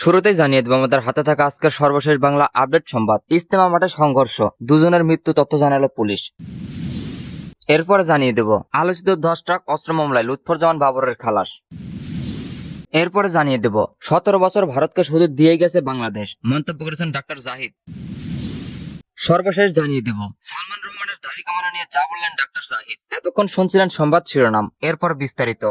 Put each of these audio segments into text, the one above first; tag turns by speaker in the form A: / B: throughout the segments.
A: শুরুতেই জানিয়ে দেব আমাদের হাতে থাকা আজকের সর্বশেষ বাংলা আপডেট সংবাদ। ইজতেমা মাঠে সংঘর্ষ, দুজনের মৃত্যু তথ্য জানালো পুলিশ। এরপরে জানিয়ে দেব আলোচিত 10 ট্রাক অস্ত্র মামলায় লুৎফরজামান বাবরের খালাস। এরপরে জানিয়ে দেব 17 বছর ভারতকে শুধু দিয়ে গেছে বাংলাদেশ, মন্তব্য করেছেন ডাক্তার জাহিদ। সর্বশেষ জানিয়ে দেব সালমান রহমানের দাড়ি কামানো নিয়ে যা বললেন ডাক্তার জাহিদ। এতক্ষণ শুনছিলেন সংবাদ শিরোনাম, এরপর বিস্তারিত।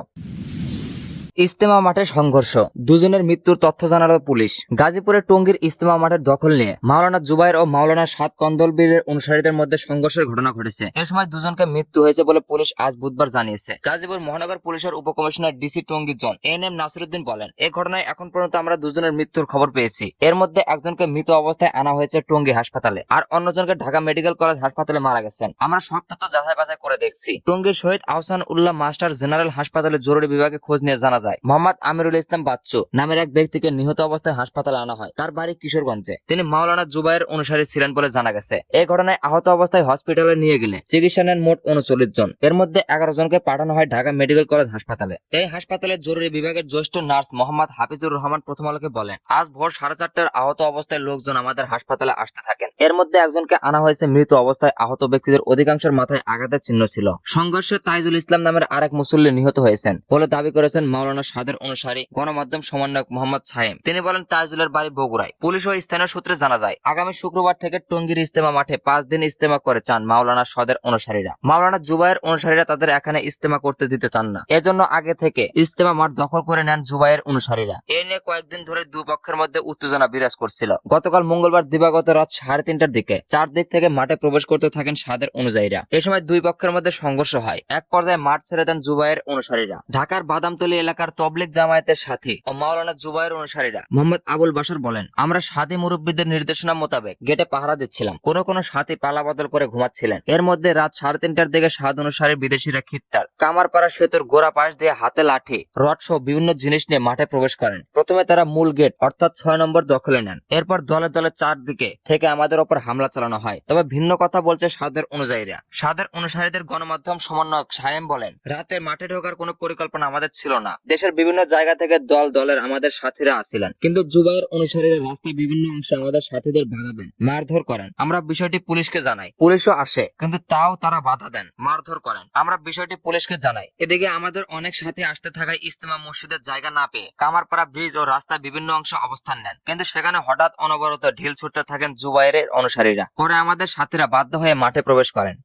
A: ইজতেমা মাঠে সংঘর্ষ, দুজনের মৃত্যুর তথ্য জানালো পুলিশ। গাজীপুরের টঙ্গীর ইজতেমা মাঠের দখল নিয়ে মাওলানা জুবায়ের ও মাওলানা সাদ কন্দলবীরের অনুসারীদের মধ্যে সংঘর্ষের ঘটনা ঘটেছে। এ সময় দুজনকে মৃত্যু হয়েছে বলে পুলিশ আজ বুধবার জানিয়েছে। গাজীপুর মহানগর পুলিশের উপকমিশনার ডিসি টঙ্গী জন এনএম নাসিরউদ্দিন বলেন, এই ঘটনায় এখন পর্যন্ত আমরা দুজনের মৃত্যুর খবর পেয়েছি। এর মধ্যে একজনকে মৃত অবস্থায় আনা হয়েছে টঙ্গী হাসপাতালে, আর অন্যজনকে ঢাকা মেডিকেল কলেজ হাসপাতালে মারা গেছেন। আমরা সব তথ্য যাচাই বাছাই করে দেখছি। টঙ্গীর শহীদ আহসান উল্লাহ মাস্টার জেনারেল হাসপাতালে জরুরি বিভাগে খোঁজ নিয়ে জানা যায় মোহাম্মদ আমিরুল ইসলাম বাচ্চু নামের এক ব্যক্তিকে নিহত অবস্থায় হাসপাতালে আনা হয়। তার বাড়ি কিশোরগঞ্জে। তিনি মাওলানা জুবায়ের অনুসারী ছিলেন বলে জানা গেছে। এই ঘটনায় আহত অবস্থায় হসপিটালে নিয়ে গেলে চিকিৎসা নেন মোট 39 জন। এর মধ্যে 11 জনকে পাঠানো হয় ঢাকা মেডিকেল কলেজ হাসপাতালে। এই হাসপাতালের জরুরি বিভাগের জ্যেষ্ঠ নার্স মোহাম্মদ হাফিজুর রহমান প্রথম আলোকে বলেন, আজ ভোর 4:30টার আহত অবস্থায় লোকজন আমাদের হাসপাতালে আসতে থাকেন। এর মধ্যে একজনকে আনা হয়েছে মৃত অবস্থায়। আহত ব্যক্তিদের অধিকাংশের মাথায় আঘাতের চিহ্ন ছিল। সংঘর্ষে তাইজুল ইসলাম নামের আরেক মুসল্লি নিহত হয়েছেন বলে দাবি করেছেন মাওলানা সাদের অনুসারী গণমাধ্যম সমন্বয়ক মোহাম্মদ সাইম। তিনি বলেন, তাইজুলের বাড়ি বগুড়ায়। পুলিশ ও স্থানীয় সূত্রে জানা যায় আগামী শুক্রবার থেকে টঙ্গীর ইজতেমা মাঠে 5 দিন ইজতেমা করে চান মাওলানা সাদের অনুসারীরা। মাওলানা জুবায়ের অনুসারীরা তাদের এখানে ইজতেমা করতে দিতে চান না। এজন্য আগে থেকে ইজতেমা মাঠ দখল করে নেন জুবায়ের অনুসারীরা। এ নিয়ে কয়েকদিন ধরে দুই পক্ষের মধ্যে উত্তেজনা বিরাজ করছিল। গতকাল মঙ্গলবার দিবাগত রাত 3:30টার দিকে চারদিক থেকে মাঠে প্রবেশ করতে থাকেন সাদের অনুযায়ীরা। এ সময় দুই পক্ষের মধ্যে সংঘর্ষ হয়। এক পর্যায়ে মাঠ ছেড়ে দেন জুবায়ের অনুসারীরা। ঢাকার বাদামতলী এলাকার তবলিগ জামায়াতের সাথী ও মাওলানা জুবায়ের অনুসারীরা মোহাম্মদ আবুল বাশার বলেন, আমরা সাথী মুরব্বীদের নির্দেশনা মোতাবেক গেটে পাহারা দিচ্ছিলাম। কোন সাথী পালা বদল করে ঘুমাচ্ছিলেন। এর মধ্যে রাত 3:30টার দিকে সাদ অনুসারী বিদেশিরা খিত্তার কামারপাড়া সেতুর গোড়া পাশ দিয়ে হাতে লাঠি রড সহ বিভিন্ন জিনিস নিয়ে মাঠে প্রবেশ করেন। প্রথমে তারা মূল গেট অর্থাৎ 6 নম্বর দখলে নেন। এরপর দলে দলে চারদিকে থেকে আমাদের ওপর হামলা চালানো হয়। তবে ভিন্ন কথা বলছে সাদের অনুযায়ীরা। সাদের অনুসারীদের গণমাধ্যম সমন্বয়ক সায়েম বলেন, রাতে মাঠে ঢোকার কোনো পরিকল্পনা আমাদের ছিল না। দেশের বিভিন্ন জায়গা থেকে দলের আমাদের সাথীরা আসছিলেন, কিন্তু জুবায়ের অনুসারীরা রাস্তায় বিভিন্ন অংশে আমাদের সাথীদের বাধা দেন, মারধর করেন। আমরা বিষয়টি পুলিশকে জানাই। পুলিশও আসে, কিন্তু তাও তারা বাধা দেন, মারধর করেন। আমরা বিষয়টি পুলিশকে জানাই। এদিকে আমাদের অনেক সাথী আসতে থাকায় ইজতেমা মসজিদের জায়গা না পেয়ে কামারপাড়া ব্রিজ ও রাস্তার বিভিন্ন অংশে অবস্থান নেন। কিন্তু সেখানে হঠাৎ অনবরত ঢিল ছুটতে থাকেন জুবায়েরের অনুসারীরা। পরে আমাদের সাথীরা বাধ্য হয়ে মাঠে প্রবেশ করেন।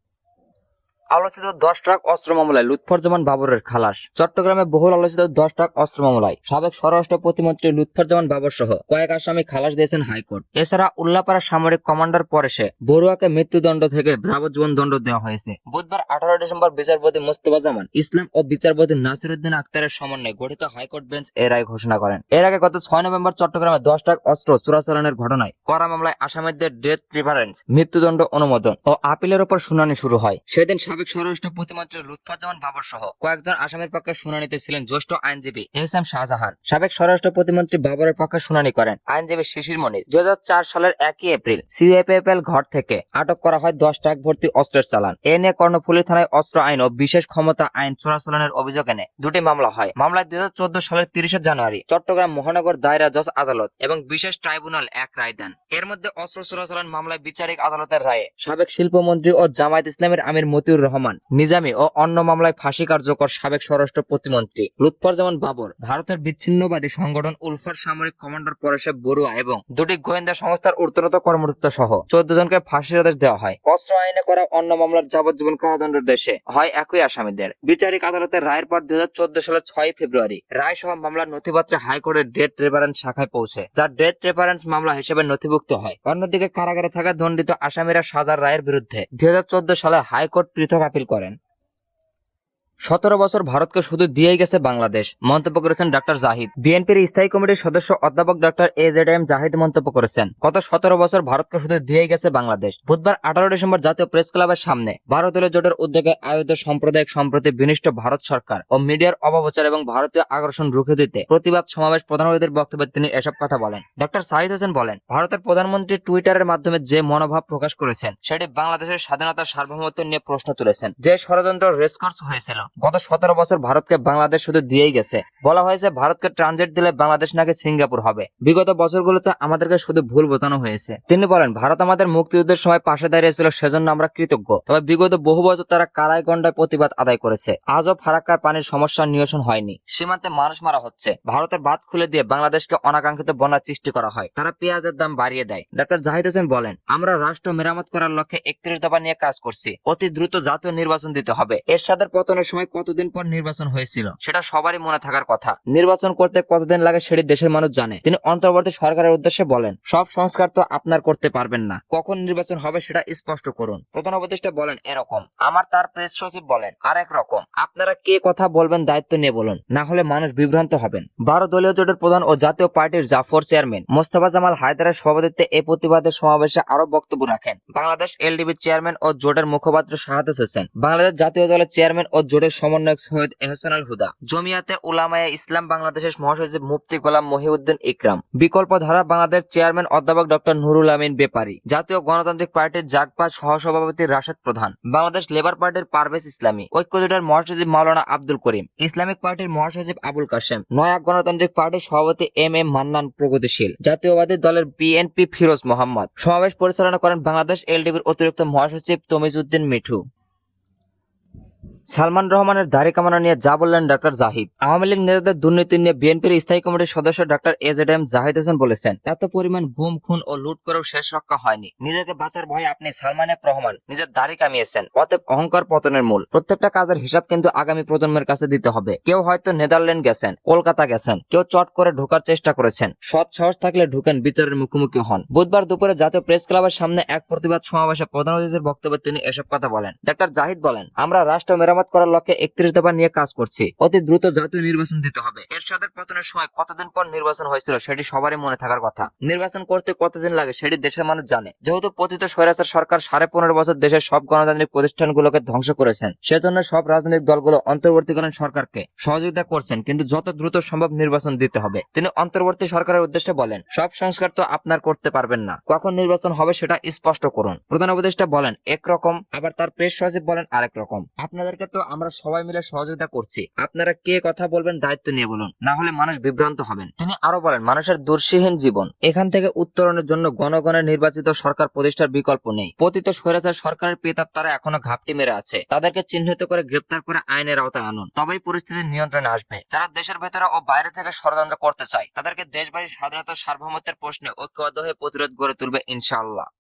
A: আলোচিত 10 ট্রাক অস্ত্র মামলায় লুৎফরজামান বাবরের খালাস। চট্টগ্রামে বহুল আলোচিত 10 ট্রাক অস্ত্র মামলায় সাবেক স্বরাষ্ট্র প্রতিমন্ত্রী লুৎফরজামান বাবর সহ কয়েক আসামি খালাস দিয়েছেন হাইকোর্ট। এছাড়া উল্লাপাড়া সামরিক কমান্ডার পরেশে বড়ুয়াকে মৃত্যুদণ্ড থেকে যাবজ্জীবন দণ্ড দেওয়া হয়েছে। বুধবার 18 ডিসেম্বর বিচারপতি মোস্তফা জামান ইসলাম ও বিচারপতি নাসিরউদ্দিন আক্তারের সমন্বয়ে গঠিত হাইকোর্ট বেঞ্চ এর রায় ঘোষণা করেন। এর আগে গত 6 নভেম্বর চট্টগ্রামে 10 ট্রাক অস্ত্র চোরাচালানের ঘটনায় করা মামলায় আসামিদের ডেথ প্রিফারেন্স, মৃত্যুদণ্ড অনুমোদন ও আপিলের উপর শুনানি শুরু হয়। সেদিন সাবেক স্বরাষ্ট্র প্রতিমন্ত্রী লুৎফরজামান বাবর সহ কয়েকজন আসামির পক্ষে শুনানিতে ছিলেন জ্যেষ্ঠ আইনজীবী এহসান শাহজাহান। সাবেক স্বরাষ্ট্র প্রতিমন্ত্রী বাবরের পক্ষে শুনানি করেন আইনজীবী শিশির মনির। 2004 সালের 1 এপ্রিল সিএপিএফএল ঘর থেকে আটক করা হয় 10 ট্রাক ভর্তি অস্ত্রের চালান। এ নিয়ে কর্ণফুলী থানায় অস্ত্র আইন ও বিশেষ ক্ষমতা আইন চোরাচালানের অভিযোগ এনে দুটি মামলা হয়। মামলায় 2014 সালের 30 জানুয়ারি চট্টগ্রাম মহানগর দায়রা জজ আদালত এবং বিশেষ ট্রাইব্যুনাল এক রায় দেন। এর মধ্যে অস্ত্র চোরাচালান মামলায় বিচারিক আদালতের রায়ে সাবেক শিল্পমন্ত্রী ও জামায়াত ইসলামের আমির মতিউর রহমান নিজামী ও অন্য মামলায় ফাঁসি কার্যকর সাবেক স্বরাষ্ট্র প্রতিমন্ত্রী লুৎফরজামান বাবর, ভারতের বিচ্ছিন্নবাদী সংগঠন উলফার সামরিক কমান্ডার পরেশে বড়ুয়া এবং দুটি গোয়েন্দা সংস্থার ঊর্ধ্বতন কর্মকর্তা সহ 14 জনকে ফাঁসির আদেশ দেওয়া হয়। অস্ত্র আইনে করা অন্য মামলার যাবজ্জীবন কারাদণ্ডের দেশে হয় একই আসামিদের। বিচারিক আদালতের রায়ের পর 2014 সালের 6 ফেব্রুয়ারি রায় সহ মামলার নথিপত্রে হাইকোর্টের ডেথ রেফারেন্স শাখায় পৌঁছে, যা ডেথ রেফারেন্স মামলা হিসেবে নথিভুক্ত হয়। অন্যদিকে কারাগারে থাকা দণ্ডিত আসামিরা সাজার রায়ের বিরুদ্ধে 2014 সালে হাইকোর্ট পৃথক আপিল করেন। 17 বছর ভারতকে শুধু দিয়েই গেছে বাংলাদেশ, মন্তব্য করেছেন ডাক্তার জাহিদ। বিএনপির স্থায়ী কমিটির সদস্য অধ্যাপক ডাক্তার এজেডএম জাহিদ মন্তব্য করেছেন, গত 17 বছর ভারতকে শুধু দিয়েই গেছে বাংলাদেশ। বুধবার 18 ডিসেম্বর জাতীয় প্রেস ক্লাবের সামনে 12 দলীয় জোটের উদ্যোগে আয়োজিত সাম্প্রদায়িক সম্প্রতি বিনিষ্ট ভারত সরকার ও মিডিয়ার অপপ্রচার এবং ভারতীয় আগ্রাসন রুখে দিতে প্রতিবাদ সমাবেশ প্রধান অতিথির বক্তব্যে তিনি এসব কথা বলেন। ডাক্তার সাহিদ হোসেন বলেন, ভারতের প্রধানমন্ত্রী টুইটারের মাধ্যমে যে মনোভাব প্রকাশ করেছেন সেটি বাংলাদেশের স্বাধীনতার সার্বভৌমত্ব নিয়ে প্রশ্ন তুলেছেন। যে ষড়যন্ত্র রেসকোর্স হয়েছিল গত 17 বছর ভারতকে বাংলাদেশ শুধু দিয়েই গেছে। বলা হয়েছে ভারতকে ট্রানজিট দিলে বাংলাদেশ নাকি সিঙ্গাপুর হবে। বিগত বছরগুলোতে আমাদেরকে শুধু ভুল বোঝানো হয়েছে। তিনি বলেন, ভারত আমাদের মুক্তিযুদ্ধের সময় পাশে দাঁড়িয়েছিল, সেজন্য আমরা কৃতজ্ঞ। তবে বিগত বহু বছর তারা কারায় গন্ডায় প্রতিবাদ আদায় করেছে। আজও ফারাক্কার পানির সমস্যা নিরসন হয়নি। সীমান্তে মানুষ মারা হচ্ছে। ভারতের বাঁধ খুলে দিয়ে বাংলাদেশকে অনাকাঙ্ক্ষিত বন্যা সৃষ্টি করা হয়। তারা পেঁয়াজের দাম বাড়িয়ে দেয়। ডক্টর জাহিদ হোসেন বলেন, আমরা রাষ্ট্র মেরামত করার লক্ষ্যে 31 দফা নিয়ে কাজ করছি। অতি দ্রুত জাতীয় নির্বাচন দিতে হবে। এরশাদের পতনের সময় কতদিন পর নির্বাচন হয়েছিল সেটা সবারই মনে থাকার কথা। নির্বাচন করতে কতদিন লাগে সেটি দেশের মানুষ জানে। তিনি অন্তর্বর্তী সরকারের উদ্দেশ্যে বলেন, সব সংস্কার তো আপনার করতে পারবেন না। কখন নির্বাচন হবে সেটা স্পষ্ট করুন। প্রধান উপদেষ্টা বলেন এরকম, আমার তার প্রেস সচিব বলেন আরেক রকম। আপনারা কে কথা বলবেন দায়িত্ব নিয়ে বলুন, না হলে মানুষ বিভ্রান্ত হবেন। 12 দলীয় জোটের প্রধান ও জাতীয় পার্টির জাফর চেয়ারম্যান মোস্তফা জামাল হায়দারের সভাপতিত্বে এই প্রতিবাদের সমাবেশে আরো বক্তব্য রাখেন বাংলাদেশ এলডিবির চেয়ারম্যান ও জোটের মুখপাত্র শাহাদাত হোসেন, বাংলাদেশ জাতীয় দলের চেয়ারম্যান ও জোটের সমন্বয়ক সৈয়দ এহসান আল হুদা, জমিয়াতে উলামায়ে ইসলাম বাংলাদেশের মহাসচিব মুফতি গোলাম মহিউদ্দিন ইকরাম, বিকল্প ধারা বাংলাদেশ চেয়ারম্যান অধ্যাপক ডক্টর নুরুল আমিন বেপারী, জাতীয় গণতান্ত্রিক পার্টির জাগপা সহসভাপতি রাশেদ প্রধান, বাংলাদেশ লেবার পার্টির পারভেজ ইসলামী, ঐক্য জোটের মহাসচিব মাওলানা আব্দুল করিম, ইসলামিক পার্টির মহাসচিব আবুল কাশেম, নয়া গণতান্ত্রিক পার্টির সভাপতি এম এম মান্নান প্রগতিশীল, জাতীয়বাদী দলের বিএনপি ফিরোজ মোহাম্মদ। সমাবেশ পরিচালনা করেন বাংলাদেশ এলডিবির অতিরিক্ত মহাসচিব তমিজউদ্দিন মিঠু। সালমান রহমানের দাড়ি কামানো নিয়ে যা বললেন ডক্টর জাহিদ। আওয়ামী লীগ নেতাদের দুর্নীতি নিয়ে বিএনপির স্থায়ী কমিটির সদস্য ডক্টর এজেডএম জাহিদ হোসেন বলেছেন, এত পরিমাণ গুম খুন ও লুট করেও শেষ রক্ষা হয়নি। নিজেকে বাঁচার ভয়ে আপনি সালমান এফ রহমান নিজের দাড়ি কামিয়েছেন। অতএব অহংকার পতনের মূল। প্রত্যেকটা কাজের হিসাব কিন্তু আগামী প্রজন্মের কাছে দিতে হবে। কেউ হয়তো নেদারল্যান্ড গেছেন, কলকাতা গেছেন, কেউ চট করে ঢোকার চেষ্টা করেছেন। সৎ সাহস থাকলে ঢুকেন, বিচারের মুখোমুখি হন। বুধবার দুপুরে জাতীয় প্রেস ক্লাবের সামনে এক প্রতিবাদ সমাবেশে প্রধান অতিথির বক্তব্যে তিনি এসব কথা বলেন। ডক্টর জাহিদ বলেন, আমরা রাষ্ট্র মেরামত করার লক্ষ্যে 31 দফা নিয়ে কাজ করছি। অতি দ্রুত জাতীয় নির্বাচন দিতে হবে। এরশাদের পতনের সময় কতদিন পর নির্বাচন হয়েছিল সেটি সবারই মনে থাকার কথা। নির্বাচন করতে কতদিন লাগে সেটি দেশের মানুষ জানে। যেহেতু পতিত স্বৈরাচার সরকার 15.5 বছর দেশের সব গণতান্ত্রিক প্রতিষ্ঠানগুলোকে ধ্বংস করেছেন, সেজন্য সব রাজনৈতিক দলগুলো অন্তর্বর্তীকালীন সরকারকে সহযোগিতা করছেন, কিন্তু যত দ্রুত সম্ভব নির্বাচন দিতে হবে। তিনি অন্তর্বর্তী সরকারের উদ্দেশ্যে বলেন, সব সংস্কার তো আপনার করতে পারবেন না। কখন নির্বাচন হবে সেটা স্পষ্ট করুন। প্রধান উপদেষ্টা বলেন একরকম, আবার তার প্রেস সচিব বলেন আরেক রকম। আপনাদেরকে তো আমরা সবাই মিলে সহযোগিতা করছি। আপনারা কে কথা বলবেন দায়িত্ব নিয়ে বলুন, না হলে মানুষ বিভ্রান্ত হবেন। তিনি আরো বলেন, মানুষের দুর্শীহীন জীবন, এখান থেকে উত্তরণের জন্য গণগণের নির্বাচিত সরকার প্রতিষ্ঠার বিকল্প নেই। পতিত স্বৈরাচার সরকারের প্রেতাত্মারা এখনো ঘাপটি মেরে আছে। তাদেরকে চিহ্নিত করে গ্রেপ্তার করে আইনের আওতায় আনুন, তবেই পরিস্থিতি নিয়ন্ত্রণে আসবে। যারা দেশের ভেতরে ও বাইরে থেকে ষড়যন্ত্র করতে চায়, তাদেরকে দেশবাড়ির স্বাধীনতা সার্বভৌমত্বের প্রশ্নে ঐক্যবদ্ধ হয়ে প্রতিরোধ গড়ে তুলবে ইনশাআল্লাহ।